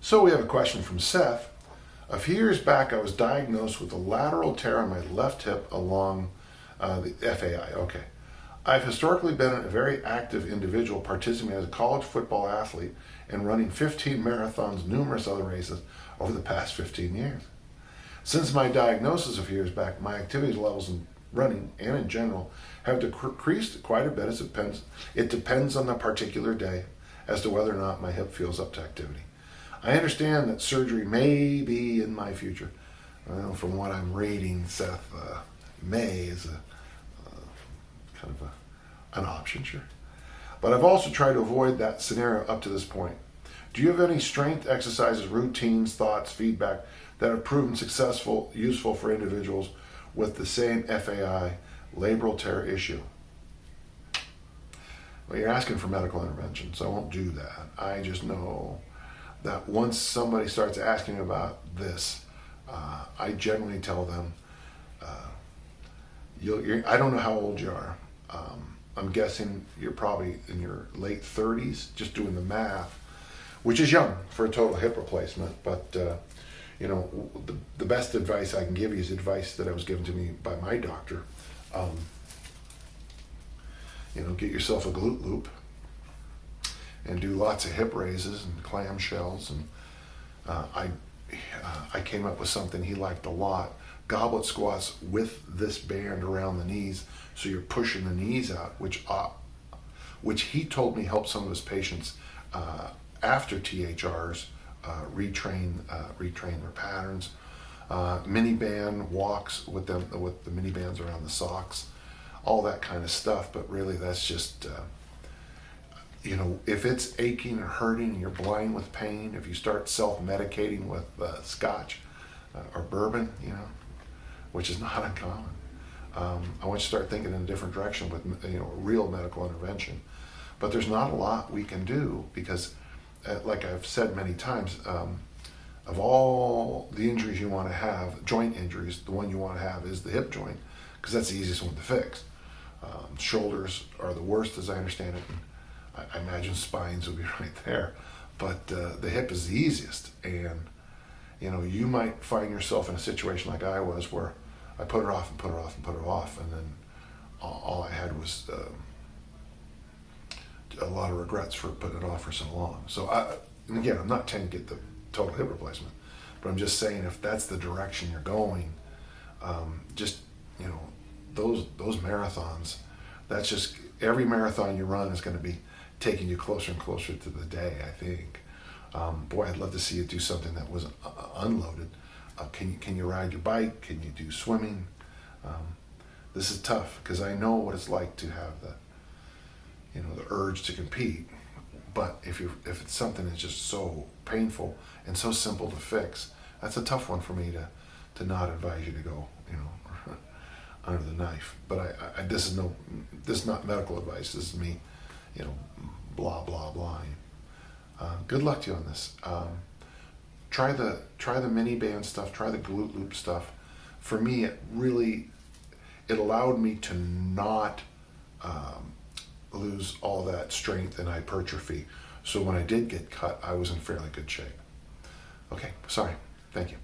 So we have a question from Seth. A few years back, I was diagnosed with a lateral tear on my left hip along the FAI. Okay. I've historically been a very active individual, participating as a college football athlete and running 15 marathons, numerous other races over the past 15 years. Since my diagnosis a few years back, my activity levels in running and in general have decreased quite a bit. It depends on the particular day as to whether or not my hip feels up to activity. I understand that surgery may be in my future. Well, from what I'm reading, Seth, may is kind of an option, sure. But I've also tried to avoid that scenario up to this point. Do you have any strength exercises, routines, thoughts, feedback that have proven successful, useful for individuals with the same FAI labral tear issue? Well, you're asking for medical intervention, so I won't do that. I just know that once somebody starts asking about this, I generally tell them, I don't know how old you are. I'm guessing you're probably in your late 30s, just doing the math, which is young for a total hip replacement. But the best advice I can give you is advice that I was given to me by my doctor. Get yourself a glute loop and do lots of hip raises and clamshells. And I came up with something he liked a lot: goblet squats with this band around the knees, so you're pushing the knees out, which he told me helped some of his patients after THRs retrain their patterns. Mini band walks with the mini bands around the socks, all that kind of stuff. But really, that's just if it's aching or hurting and you're blind with pain, if you start self-medicating with scotch or bourbon, which is not uncommon, I want you to start thinking in a different direction with real medical intervention. But there's not a lot we can do because, like I've said many times, of all the injuries you want to have, joint injuries, the one you want to have is the hip joint, because that's the easiest one to fix. Shoulders are the worst, as I understand it. And I imagine spines would be right there, but the hip is the easiest. And you might find yourself in a situation like I was, where I put it off and put it off and put it off, and then all I had was a lot of regrets for putting it off for so long. So and again, I'm not telling you to get the total hip replacement, but I'm just saying, if that's the direction you're going, those marathons, that's just, every marathon you run is going to be taking you closer and closer to the day, I think. Boy, I'd love to see you do something that was unloaded. Can you ride your bike? Can you do swimming? This is tough, because I know what it's like to have the urge to compete. But if it's something that's just so painful and so simple to fix, that's a tough one for me to not advise you to go under the knife. But this is not medical advice. This is me, blah blah blah. Good luck to you on this. Try the mini band stuff. Try the glute loop stuff. For me, it allowed me to not lose all that strength and hypertrophy. So when I did get cut, I was in fairly good shape. Okay, sorry. Thank you.